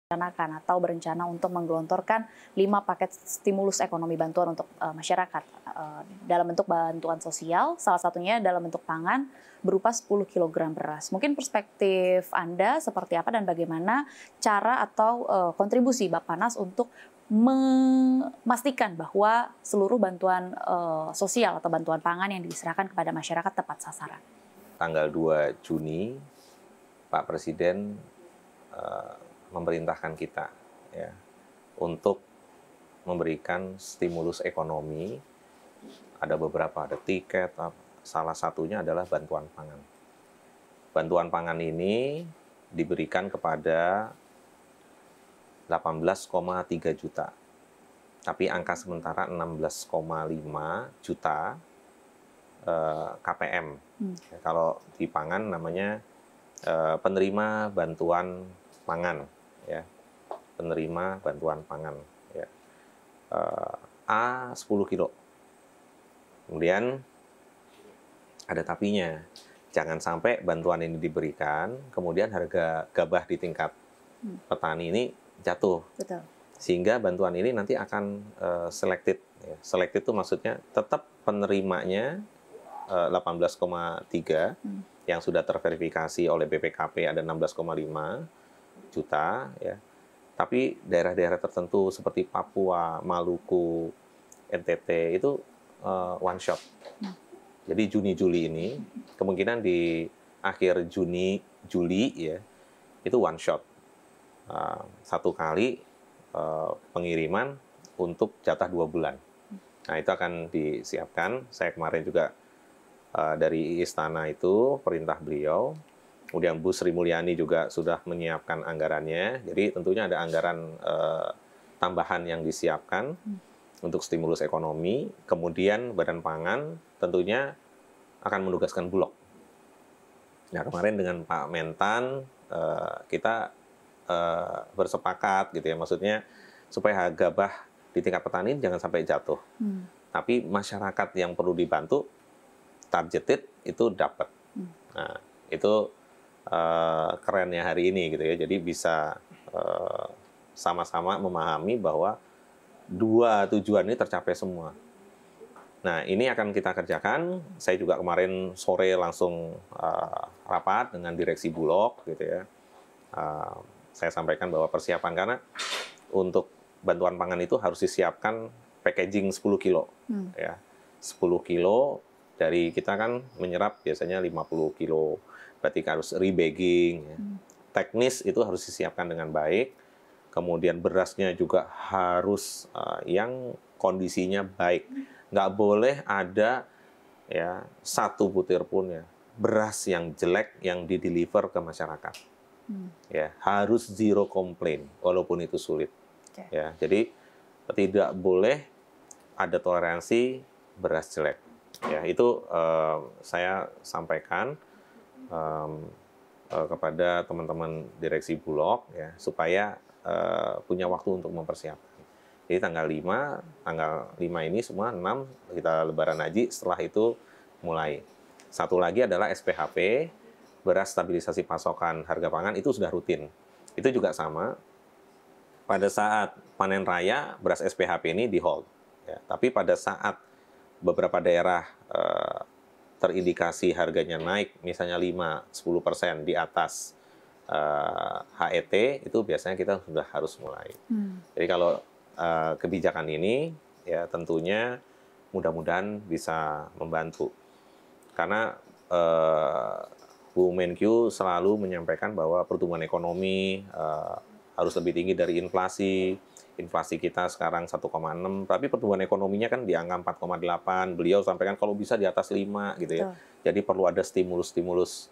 merencanakan atau berencana untuk menggelontorkan 5 paket stimulus ekonomi bantuan untuk masyarakat dalam bentuk bantuan sosial, salah satunya dalam bentuk pangan berupa 10 kg beras. Mungkin perspektif Anda seperti apa dan bagaimana cara atau kontribusi Bappenas untuk memastikan bahwa seluruh bantuan sosial atau bantuan pangan yang diserahkan kepada masyarakat tepat sasaran. Tanggal 2 Juni, Pak Presiden memerintahkan kita ya untuk memberikan stimulus ekonomi. Ada beberapa, ada tiket, salah satunya adalah bantuan pangan. Bantuan pangan ini diberikan kepada 18,3 juta. Tapi angka sementara 16,5 juta KPM. Kalau di pangan namanya penerima bantuan pangan, ya, penerima bantuan pangan, ya. A 10 kilo. Kemudian ada tapinya, jangan sampai bantuan ini diberikan, kemudian harga gabah di tingkat petani ini jatuh. Betul. Sehingga bantuan ini nanti akan selected. Ya. Selected itu maksudnya tetap penerimanya 18,3 yang sudah terverifikasi oleh BPKP ada 16,5 juta, ya. Tapi daerah-daerah tertentu seperti Papua, Maluku, NTT itu one shot. Jadi Juni-Juli ini kemungkinan di akhir Juni-Juli ya itu one shot. Satu kali pengiriman untuk jatah 2 bulan. Nah itu akan disiapkan. Saya kemarin juga dari istana itu perintah beliau. Kemudian Bu Sri Mulyani juga sudah menyiapkan anggarannya. Jadi tentunya ada anggaran tambahan yang disiapkan untuk stimulus ekonomi. Kemudian Badan Pangan tentunya akan menugaskan Bulog. Nah kemarin dengan Pak Mentan kita bersepakat gitu ya. Maksudnya supaya harga gabah di tingkat petani jangan sampai jatuh. Tapi masyarakat yang perlu dibantu targeted itu dapat. Nah itu kerennya hari ini gitu ya. Jadi bisa sama-sama memahami bahwa dua tujuan ini tercapai semua. Nah, ini akan kita kerjakan. Saya juga kemarin sore langsung rapat dengan direksi Bulog gitu ya. Saya sampaikan bahwa persiapan karena untuk bantuan pangan itu harus disiapkan packaging 10 kilo ya. 10 kilo dari kita kan menyerap biasanya 50 kilo. Berarti harus rebagging, ya. Teknis itu harus disiapkan dengan baik. Kemudian berasnya juga harus yang kondisinya baik. Nggak boleh ada ya satu butir pun ya beras yang jelek yang dideliver ke masyarakat. Ya harus zero complaint walaupun itu sulit. Ya jadi tidak boleh ada toleransi beras jelek. Ya itu saya sampaikan kepada teman-teman direksi Bulog ya supaya punya waktu untuk mempersiapkan. Jadi tanggal 5 ini semua 6 kita lebaran haji, setelah itu mulai. Satu lagi adalah SPHP, beras stabilisasi pasokan harga pangan itu sudah rutin. Itu juga sama. Pada saat panen raya beras SPHP ini di hold. Ya. Tapi pada saat beberapa daerah terindikasi harganya naik, misalnya 5-10% di atas HET, itu biasanya kita sudah harus mulai. Jadi kalau kebijakan ini, ya tentunya mudah-mudahan bisa membantu. Karena Bu Menkyu selalu menyampaikan bahwa pertumbuhan ekonomi harus lebih tinggi dari inflasi. Inflasi kita sekarang 1,6, tapi pertumbuhan ekonominya kan di angka 4,8. Beliau sampaikan kalau bisa di atas 5 gitu ya. Jadi perlu ada stimulus-stimulus.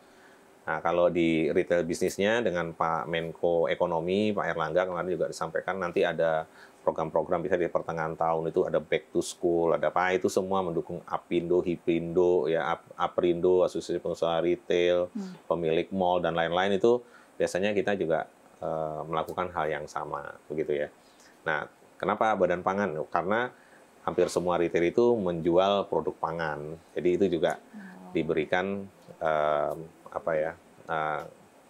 Nah, kalau di retail bisnisnya dengan Pak Menko Ekonomi, Pak Erlangga kemarin juga disampaikan nanti ada program-program bisa di pertengahan tahun itu ada back to school, ada apa itu semua mendukung Apindo, Hipindo, ya Aprindo, Asosiasi Pengusaha Retail, pemilik mall dan lain-lain itu biasanya kita juga melakukan hal yang sama begitu ya. Nah, kenapa Badan Pangan? Karena hampir semua retail itu menjual produk pangan. Jadi itu juga diberikan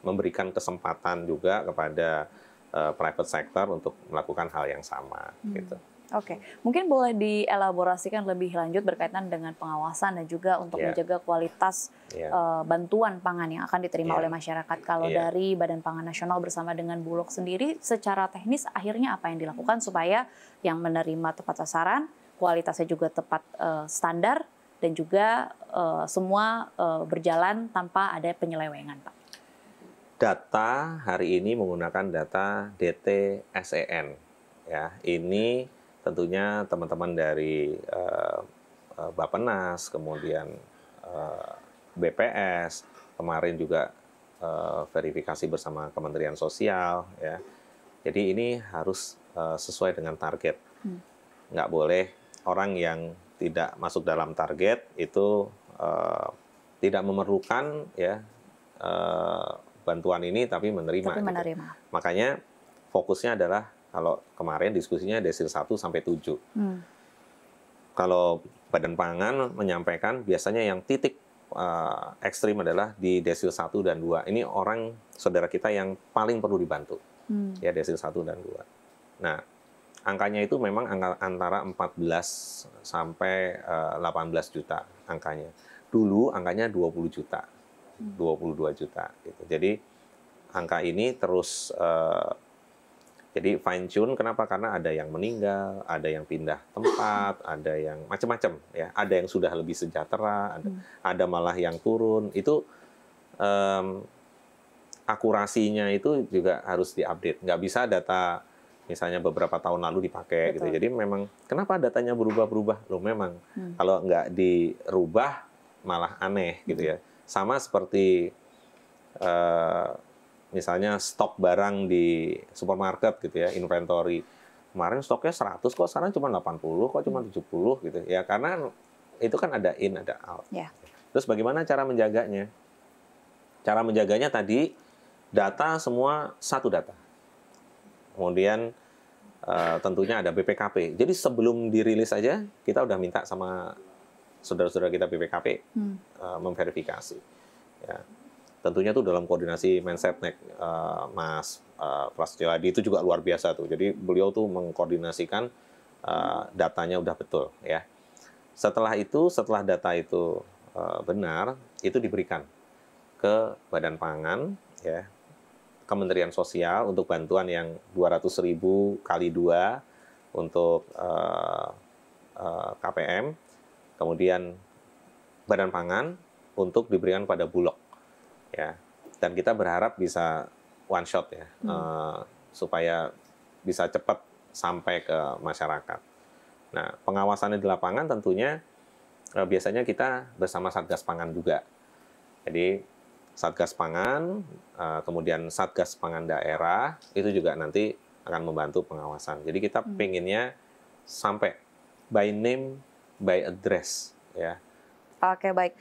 memberikan kesempatan juga kepada private sector untuk melakukan hal yang sama gitu. Oke, mungkin boleh dielaborasikan lebih lanjut berkaitan dengan pengawasan dan juga untuk menjaga kualitas bantuan pangan yang akan diterima oleh masyarakat. Kalau dari Badan Pangan Nasional bersama dengan Bulog sendiri, secara teknis akhirnya apa yang dilakukan supaya yang menerima tepat sasaran, kualitasnya juga tepat standar, dan juga semua berjalan tanpa ada penyelewengan, Pak? Data hari ini menggunakan data DTSEN. Ya, ini tentunya teman-teman dari Bappenas, kemudian BPS, kemarin juga verifikasi bersama Kementerian Sosial. Ya. Jadi ini harus sesuai dengan target. Nggak boleh orang yang tidak masuk dalam target itu tidak memerlukan bantuan ini tapi menerima. Gitu. Makanya fokusnya adalah kalau kemarin diskusinya desil 1 sampai 7. Kalau Badan Pangan menyampaikan biasanya yang titik ekstrim adalah di desil 1 dan 2. Ini orang saudara kita yang paling perlu dibantu. Ya, desil 1 dan 2. Nah, angkanya itu memang antara 14 sampai 18 juta angkanya. Dulu angkanya 20 juta. 22 juta gitu. Jadi angka ini terus jadi fine tune. Kenapa? Karena ada yang meninggal, ada yang pindah tempat, ada yang macam-macam ya. Ada yang sudah lebih sejahtera, ada malah yang turun. Itu akurasinya itu juga harus diupdate. Nggak bisa data misalnya beberapa tahun lalu dipakai gitu. Jadi memang kenapa datanya berubah-berubah? Loh memang kalau nggak dirubah malah aneh gitu ya. Sama seperti misalnya stok barang di supermarket gitu ya, inventory. Kemarin stoknya 100 kok, sekarang cuma 80, kok cuma 70 gitu. Ya karena itu kan ada in, ada out. Terus bagaimana cara menjaganya? Cara menjaganya tadi, data semua satu data. Kemudian tentunya ada BPKP. Jadi sebelum dirilis aja, kita udah minta sama saudara-saudara kita BPKP memverifikasi. Ya. Tentunya itu dalam koordinasi Mensetnek, Mas Prasetyo Adi itu juga luar biasa tuh. Jadi beliau tuh mengkoordinasikan datanya udah betul ya. Setelah itu, setelah data itu benar, itu diberikan ke Badan Pangan ya, Kementerian Sosial untuk bantuan yang 200.000 kali 2 untuk KPM, kemudian Badan Pangan untuk diberikan pada Bulog. Ya, dan kita berharap bisa one shot ya, supaya bisa cepat sampai ke masyarakat. Nah, pengawasannya di lapangan tentunya biasanya kita bersama Satgas Pangan juga. Jadi Satgas Pangan, kemudian Satgas Pangan daerah itu juga nanti akan membantu pengawasan. Jadi kita pengennya sampai by name, by address ya. Oke, baik.